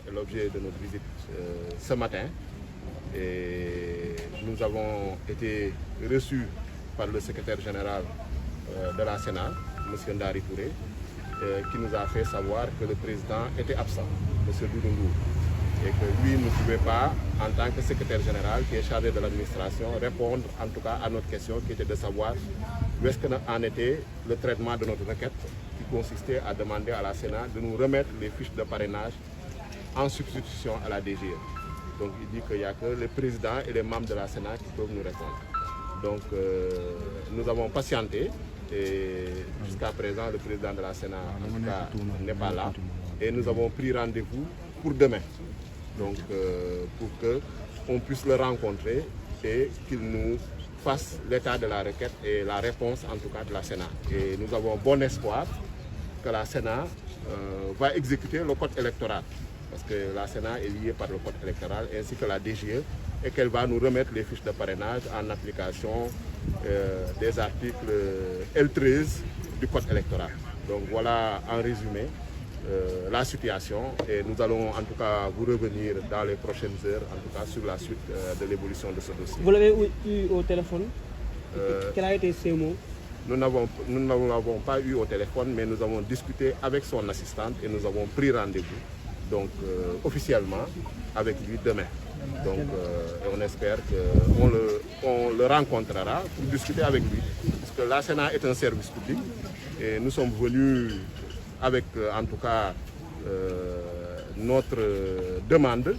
est l'objet de notre visite ce matin et nous avons été reçus par le secrétaire général de la Sénat, M. Ndari Touré, qui nous a fait savoir que le président était absent, M. Doudou Ndour, et que lui ne pouvait pas, en tant que secrétaire général qui est chargé de l'administration, répondre en tout cas à notre question qui était de savoir où est-ce qu'en était le traitement de notre requête qui consistait à demander à la Sénat de nous remettre les fiches de parrainage en substitution à la DGE. Donc il dit qu'il n'y a que le président et les membres de la Sénat qui peuvent nous répondre. Donc nous avons patienté et jusqu'à présent le président de la Sénat en tout cas n'est pas là et nous avons pris rendez-vous pour demain. Donc pour qu'on puisse le rencontrer et qu'il nous fasse l'état de la requête et la réponse en tout cas de la Sénat. Et nous avons bon espoir que la Sénat va exécuter le code électoral. Parce que la Sénat est liée par le code électoral ainsi que la DGE et qu'elle va nous remettre les fiches de parrainage en application des articles L13 du code électoral. Donc voilà en résumé la situation et nous allons en tout cas vous revenir dans les prochaines heures en tout cas sur la suite de l'évolution de ce dossier. Vous l'avez eu au téléphone? Quel a été ces mots? Nous ne l'avons pas eu au téléphone mais nous avons discuté avec son assistante et nous avons pris rendez-vous. Donc officiellement avec lui demain. Donc on espère qu'on le rencontrera pour discuter avec lui. Parce que la Sénat est un service public et nous sommes venus avec en tout cas notre demande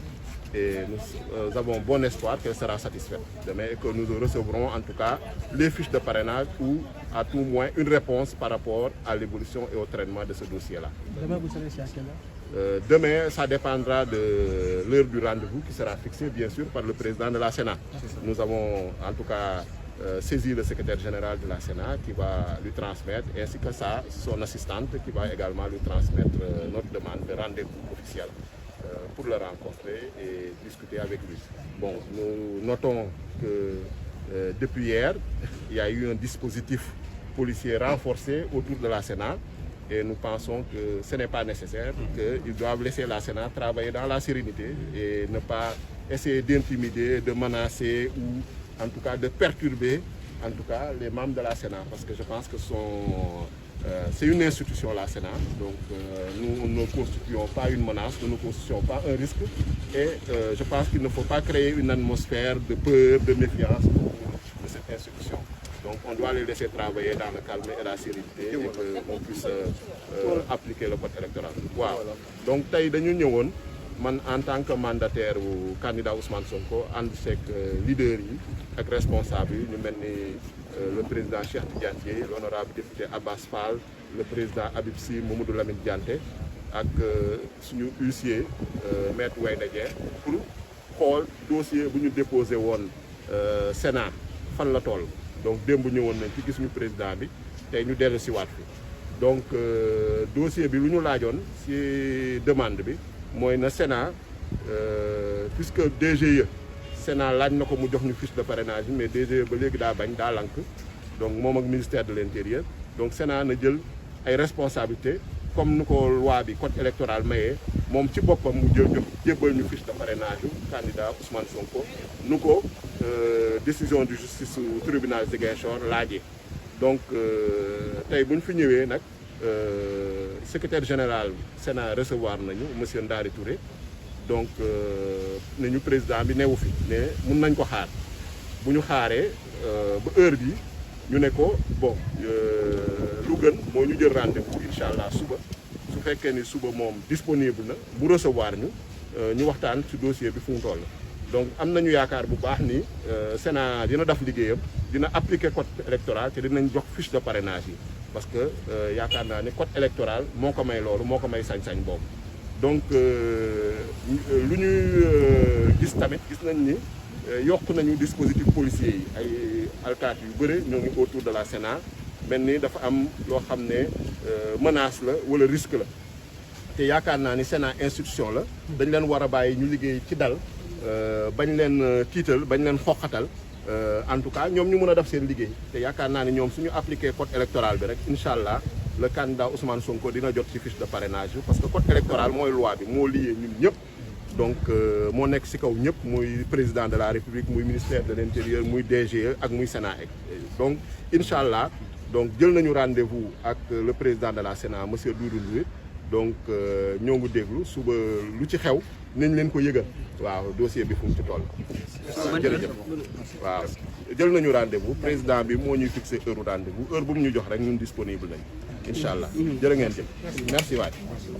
et nous avons bon espoir qu'elle sera satisfaite demain et que nous recevrons en tout cas les fiches de parrainage ou à tout moins une réponse par rapport à l'évolution et au traitement de ce dossier-là. Demain, vous savez c'est à quelle heure? Demain, ça dépendra de l'heure du rendez-vous qui sera fixée bien sûr par le président de la Sénat. Nous avons en tout cas saisi le secrétaire général de la Sénat qui va lui transmettre ainsi que son assistante qui va également lui transmettre notre demande de rendez-vous officiel pour le rencontrer et discuter avec lui. Bon, nous notons que depuis hier, il y a eu un dispositif policier renforcé autour de la Sénat. Et nous pensons que ce n'est pas nécessaire, qu'ils doivent laisser la Sénat travailler dans la sérénité et ne pas essayer d'intimider, de menacer ou en tout cas de perturber en tout cas les membres de la Sénat. Parce que je pense que c'est une institution la Sénat, donc nous ne constituons pas une menace, nous ne constituons pas un risque et je pense qu'il ne faut pas créer une atmosphère de peur, de méfiance de cette institution. Donc on doit les laisser travailler dans le calme et la sérénité et qu'on puisse appliquer le code électoral. Waaw donc tey dañu ñëwoon man en tant que mandataire ou candidat Ousmane Sonko ànd seeg leader yi ak responsable yi ñu mel ni le président Cheikh Tidiane Dièye, l'honorable député Abbas Fall, le président Habib Sy Mamadou Lamine Dianté ak suñu huissier maître Wayda Dieng pour xool dossier bu ñu déposé woon Sénat fan la toll. Donc démb ñëwoon nañ ci gis ñu président bi tey ñu dellu si waat fi donc dossier bi lu ñu laajoon si demande bi mooy na Sénat puisque DGE Sénat laaj na ko mu jox ñu fiche de parrainage bi mais DGE ba léegi daa bañ daa lank donc moom ak ministère de l'intérieur donc Sénat na jël ay responsabilités comme nu ko loi bi code électoral mayee moom ci boppam mu jébbal ñu fiche de parrainage yu candidat Ousmane Sonko nu ko décision de justice au tribunal de Ziguinchor laajee donc tey bu ñu fi ñëwee nag secrétaire général Sénat recevoir nañu monsieur Ndari Touré donc ne ñu président bi newu fi mais mun nañ ko xaar bu ñu xaaree ba heure bi ñu ne ko bon lu gën moo ñu jël rendez-vous incha allah suba su fekkee ni suba moom disponible na bu recevoir ñu waxtaan ci dossier bi fu mu toll. Donc am nañu yaakaar bu baax ni Sénat dina def liggéeyam dina appliquer code électoral te dinañ jox fiche de parrainage yi parce que yaakaar naa ni code électoral moo ko may loolu moo ko may sañ-sañ boobu. Donc lu ñuy gis tamit gis nañ ni yokk nañu dispositif policier yi ay alkaati yu bëre ñoo ngi autour de la Sénat mel ni dafa am loo xam ne menace la wala risque la te yaakaar naa ni Sénat institution la dañ leen war a bàyyi ñu liggéey ci dal bañ leen tiital bañ leen xoqatal en tout cas ñoom ñu mën a def seen liggéey te yaakaar naa ne ñoom suñu appliqué code électoral bi rek incha allah le candidat Ousmane Sonko dina jot ci fiche de parrainage bi parce que code électoral mooy loi bi moo lié ñun ñëpp donc moo nekk ci kaw ñëpp muy président de la république muy ministère de l'intérieur muy DGE ak muy Sénat donc incha allah donc jël nañu rendez-vous ak le président de la Sénat monsieur Doudou Ndoye donc ñoo ngi déglu suba lu ci xew nañ leen ko yëgal waaw dossier bi fu mu ci toll. jërëjëf waaw jël nañu rendez-vous président bi moo ñuy fixé heure rendez-vous heure bu mu ñu jox rek ñun disponible nañ incha allah. jërë ngeen jëf merci waay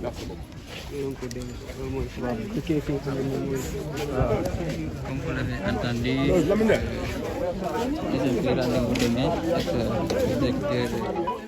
merci beaucoup. Comme vous l'avez entendu, ils ont pris rendez-vous demain avec le directeur